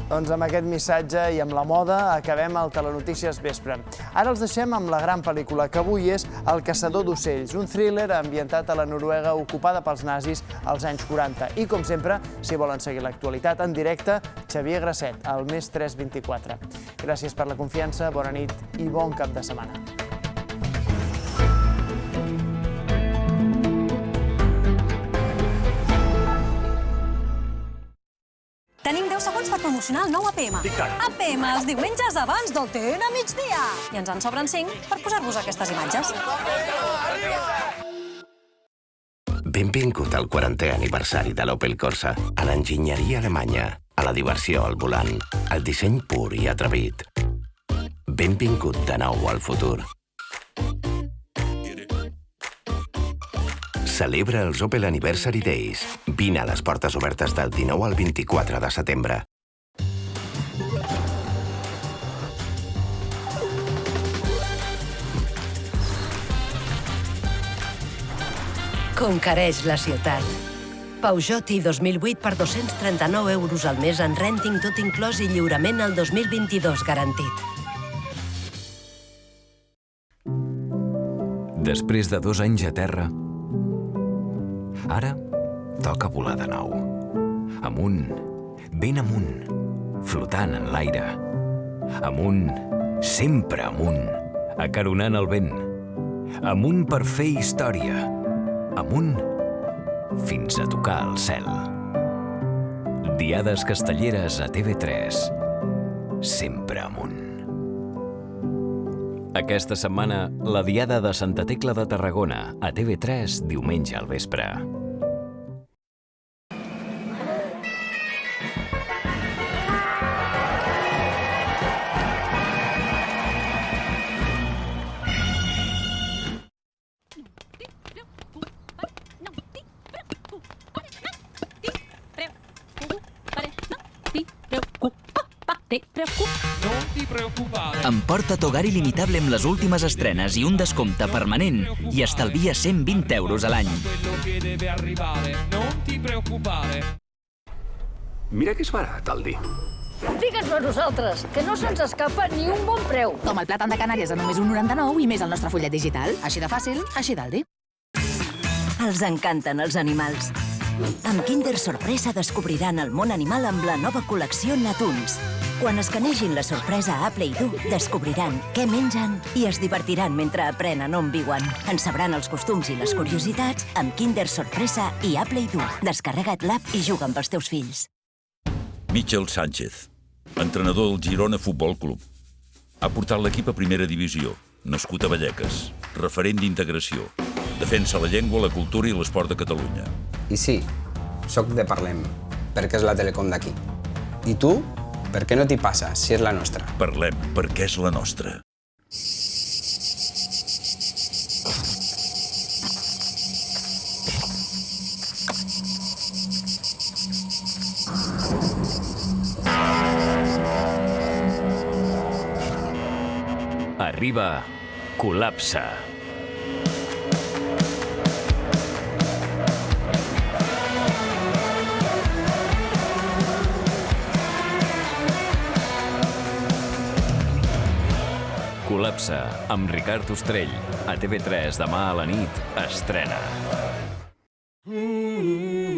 Doncs amb aquest missatge i amb la moda acabem el Telenotícies Vespre. Ara els deixem amb la gran pel·lícula que avui és El caçador d'ocells, un thriller ambientat a la Noruega ocupada pels nazis als anys 40. I com sempre, si volen seguir l'actualitat en directe, Xavier Grasset, al Més 324. Gràcies per la confiança, bona nit i bon cap de setmana. Tenim 10 segons per promocionar el nou APM. APM els diumenges abans del TN a migdia. I ens en sobren 5 per posar-vos aquestes imatges. Benvingut al 40è aniversari de l'Opel Corsa, a l'enginyeria alemanya, a la diversió al volant, al disseny pur i atrevit. Benvingut de nou al futur. Celebra els Opel Anniversary Days. Vine a les portes obertes del 19 al 24 de setembre. Conquereix la ciutat. Peugeot i 2008 per 239 euros al mes en renting tot inclòs i lliurament el 2022 garantit. Després de 2 anys a terra, ara toca volar de nou. Amunt, ben amunt, flotant en l'aire. Amunt, sempre amunt, acaronant el vent. Amunt per fer història. Amunt, fins a tocar el cel. Diades castelleres a TV3. Sempre amunt. Aquesta setmana, la Diada de Santa Tecla de Tarragona, a TV3, diumenge al vespre. Emporta Togar il·limitable amb les últimes estrenes i un descompte permanent i estalvia 120 euros a l'any. Mira que és barat, Aldi. Digues-ho a nosaltres, que no se'ns escapa ni un bon preu. Com el plàtan de Canàries a només 1,99 i més el nostre fullet digital. Així de fàcil, així d'Aldi. Els encanten els animals. Amb Kinder Sorpresa descobriran el món animal amb la nova col·lecció Natuns. Quan escanegin la sorpresa a Play Do, descobriran què mengen i es divertiran mentre aprenen on viuen. En sabran els costums i les curiositats amb Kinder Sorpresa i a Play Do. Descarrega't l'app i juga amb els teus fills. Michel Sánchez, entrenador del Girona Futbol Club. Ha portat l'equip a primera divisió, nascut a Vallecas, referent d'integració. Defensa la llengua, la cultura i l'esport de Catalunya. I sí, soc de Parlem, perquè és la Telecom d'aquí. I tu? Per què no t'hi passa, si és la nostra? Parlem, perquè és la nostra. Arriba Col·lapse. Col·lapse, amb Ricard Ostrell. A TV3 demà a la nit, estrena.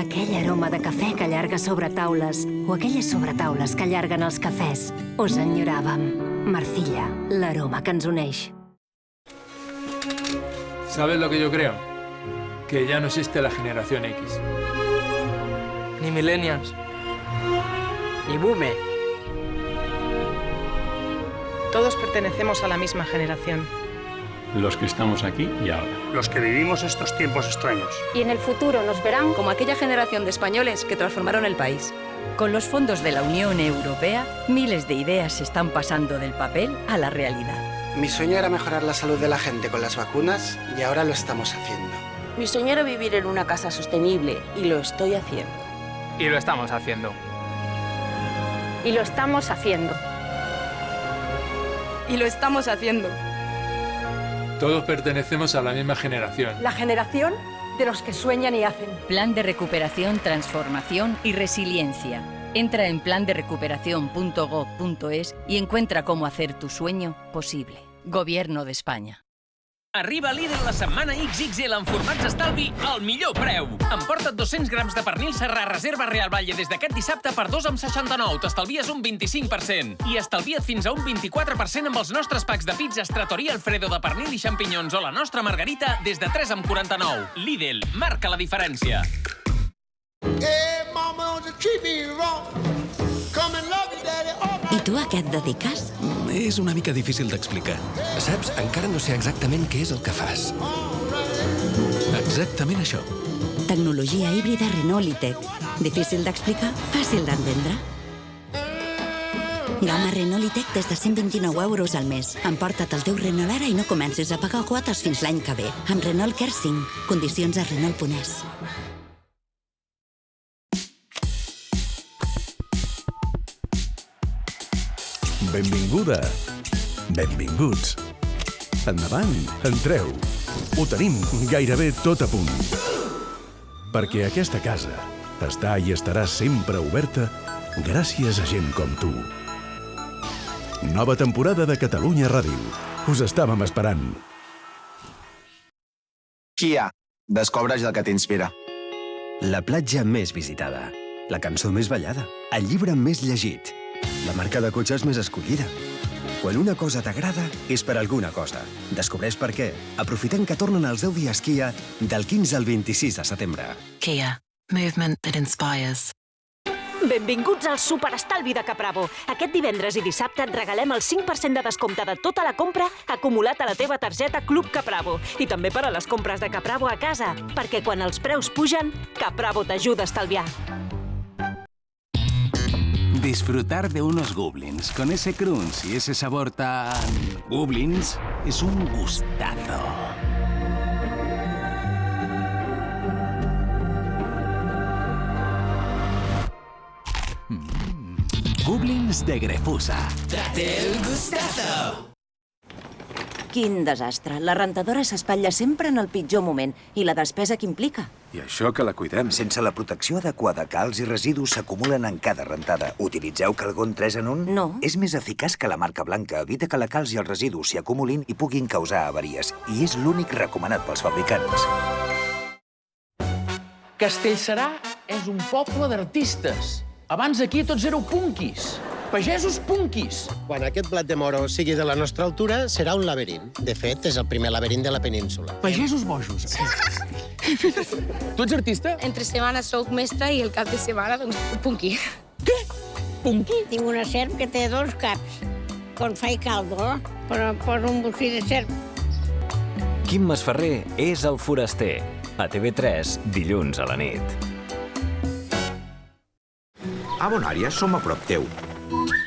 Aquell aroma de cafè que allarga sobre taules o aquelles sobretaules que allarguen els cafès. Us enyoràvem. Marcilla, l'aroma que ens uneix. ¿Sabes lo que yo creo? Que ya no existe la generación X. Ni millennials. Ni boomer. Todos pertenecemos a la misma generación. Los que estamos aquí y ahora. Los que vivimos estos tiempos extraños. Y en el futuro nos verán como aquella generación de españoles que transformaron el país. Con los fondos de la Unión Europea, miles de ideas se están pasando del papel a la realidad. Mi sueño era mejorar la salud de la gente con las vacunas y ahora lo estamos haciendo. Mi sueño era vivir en una casa sostenible y lo estoy haciendo. Y lo estamos haciendo. Y lo estamos haciendo. Y lo estamos haciendo. Todos pertenecemos a la misma generación. La generación de los que sueñan y hacen. Plan de recuperación, transformación y resiliencia. Entra en planderecuperación.gov.es y encuentra cómo hacer tu sueño posible. Gobierno de España. Arriba Lidl la setmana XXL en formats estalvi al millor preu. Emporta't 200 grams de pernil serrà Reserva Real Valle des d'aquest dissabte per 2,69. T'estalvies un 25%. I estalvia't fins a un 24% amb els nostres packs de pizzas Trattoria Alfredo de pernil i xampinyons o la nostra margarita des de 3,49. Lidl, marca la diferència. I tu a què et dediques? És una mica difícil d'explicar. Saps? Encara no sé exactament què és el que fas. Exactament això. Tecnologia híbrida Renault E-Tech. Difícil d'explicar, fàcil d'entendre. Gamma Renault E-Tech des de 129 euros al mes. Emporta't el teu Renault ara i no comencis a pagar quotes fins l'any que ve. Amb Renault Care 5. Condicions a Renault.es. Benvinguda. Benvinguts. Endavant, entreu. Ho tenim gairebé tot a punt. Perquè aquesta casa està i estarà sempre oberta gràcies a gent com tu. Nova temporada de Catalunya Ràdio. Us estàvem esperant. Kia, descobreix el que t'inspira. La platja més visitada, la cançó més ballada, el llibre més llegit, la marca de cotxes més escollida. Quan una cosa t'agrada, és per alguna cosa. Descobreix per què. Aprofitem que tornen els 10 dies Kia del 15 al 26 de setembre. Kia. Movement that inspires. Benvinguts al Superestalvi de Capravo. Aquest divendres i dissabte et regalem el 5% de descompte de tota la compra acumulat a la teva targeta Club Capravo. I també per a les compres de Capravo a casa, perquè quan els preus pugen, Capravo t'ajuda a estalviar. Disfrutar de unos Goblins con ese crunch y ese sabor tan... Goblins es un gustazo. Goblins de Grefusa. Date el gustazo! Quin desastre. La rentadora s'espatlla sempre en el pitjor moment. I la despesa que implica? I això que la cuidem. Sense la protecció adequada, calç i residus s'acumulen en cada rentada. Utilitzeu Calgon 3 en 1? No. És més eficaç que la marca blanca. Evita que la calç i els residus s'hi acumulin i puguin causar avaries. I és l'únic recomanat pels fabricants. Castellserà és un poble d'artistes. Abans aquí tots éreu punquis. Pagesos punquis. Quan aquest blat de moro sigui de la nostra altura, serà un laberint. De fet, és el primer laberint de la península. Pagesos bojos. Tu ets artista? Entre setmana soc mestra i el cap de setmana, doncs, punqui. Què? Punqui? Tinc una serp que té 2 caps. Quan faig caldo, però poso un bocí de serp. Quim Masferrer és el foraster. A TV3, dilluns a la nit. A Bonària som a prop teu.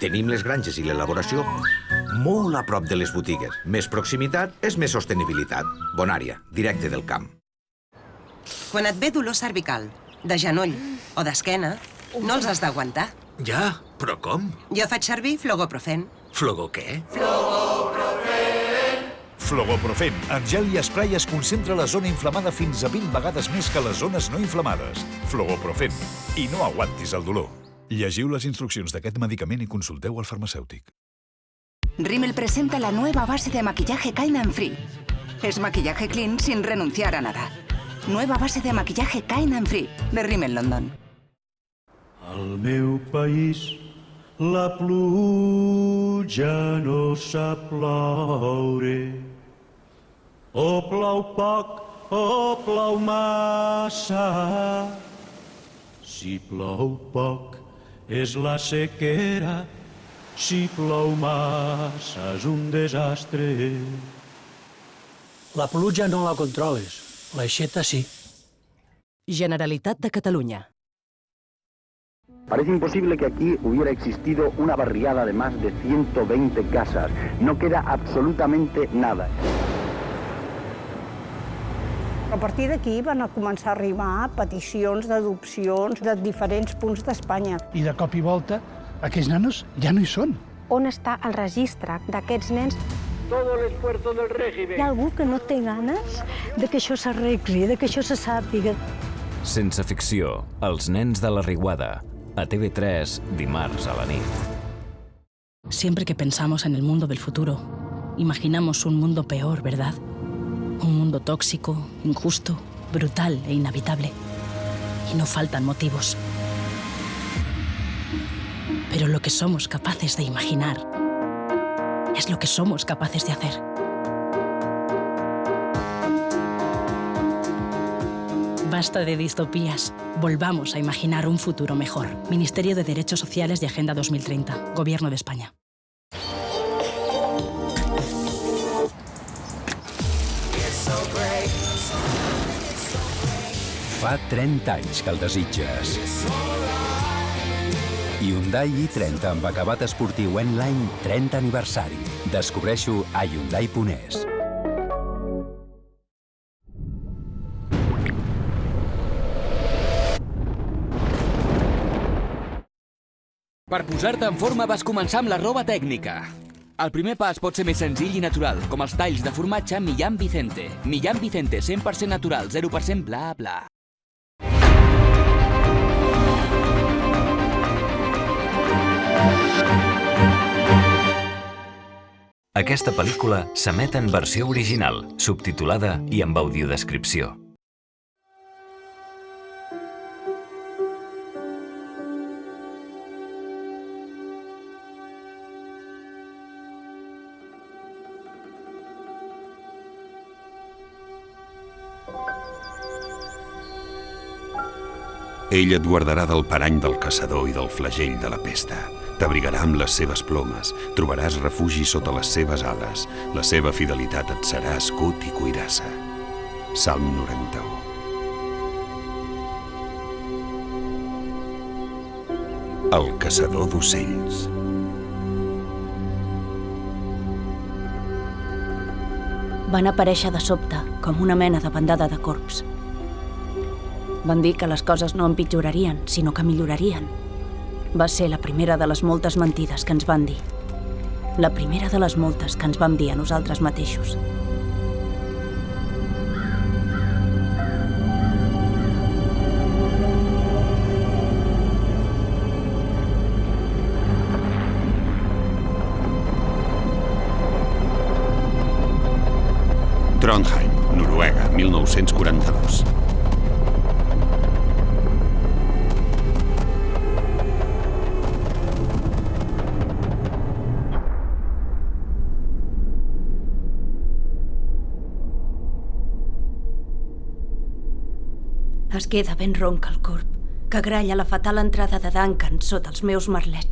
Tenim les granges i l'elaboració molt a prop de les botigues. Més proximitat és més sostenibilitat. Bonària, directe del camp. Quan et ve dolor cervical, de genoll o d'esquena, no els has d'aguantar. Ja, però com? Jo faig servir Flogoprofen. Flogo què? Flogoprofen, en gel i esprai es concentra la zona inflamada fins a 20 vegades més que les zones no inflamades. Flogoprofen. I no aguantis el dolor. Llegiu les instruccions d'aquest medicament i consulteu al farmacèutic. Rimmel presenta la nueva base de maquillaje Kind and Free. Es maquillaje clean sin renunciar a nada. Nueva base de maquillaje Kind and Free, de Rimmel London. Al meu país la pluja no sap ploure. O plou poc o plou massa. Si plou poc és la sequera, si plou massa és un desastre. La pluja no la controles, l'aixeta sí. Generalitat de Catalunya. Parece imposible que aquí hubiera existido una barriada de más de 120 casas. No queda absolutamente nada. A partir d'aquí van començar a arribar peticions d'adopcions de diferents punts d'Espanya. I de cop i volta, aquests nanos ja no hi són. On està el registre d'aquests nens? Todo el esfuerzo del régimen. Hi ha algú que no té ganes de que això s'arregli, de que això se sàpiga. Sense ficció, Els nens de la Riuada. a TV3, dimarts a la nit. Siempre que pensamos en el mundo del futuro, imaginamos un mundo peor, ¿verdad? Un mundo tóxico, injusto, brutal e inhabitable. Y no faltan motivos. Pero lo que somos capaces de imaginar es lo que somos capaces de hacer. Basta de distopías. Volvamos a imaginar un futuro mejor. Ministerio de Derechos Sociales y Agenda 2030. Gobierno de España. Fa 30 anys que el desitges. Hyundai i30 amb acabat esportiu N-Line 30 aniversari. Descobreixo a Hyundai.es. Per posar-te en forma vas començar amb la roba tècnica. El primer pas pot ser més senzill i natural, com els talls de formatge Millán Vicente. Millán Vicente, 100% natural, 0% bla bla. Aquesta pel·lícula s'emet en versió original, subtitulada i amb audiodescripció. Ell et guardarà del parany del caçador i del flagell de la pesta. T'abrigarà amb les seves plomes, trobaràs refugi sota les seves ales. La seva fidelitat et serà escut i cuirassa. Salm 91. El caçador d'ocells. Van aparèixer de sobte, com una mena de bandada de corbs. Van dir que les coses no empitjorarien, sinó que millorarien. Va ser la primera de les moltes mentides que ens van dir. La primera de les moltes que ens vam dir a nosaltres mateixos. Trondheim, Noruega, 1942. Es queda ben ronca el corb, que gralla la fatal entrada de Duncan sota els meus merlets.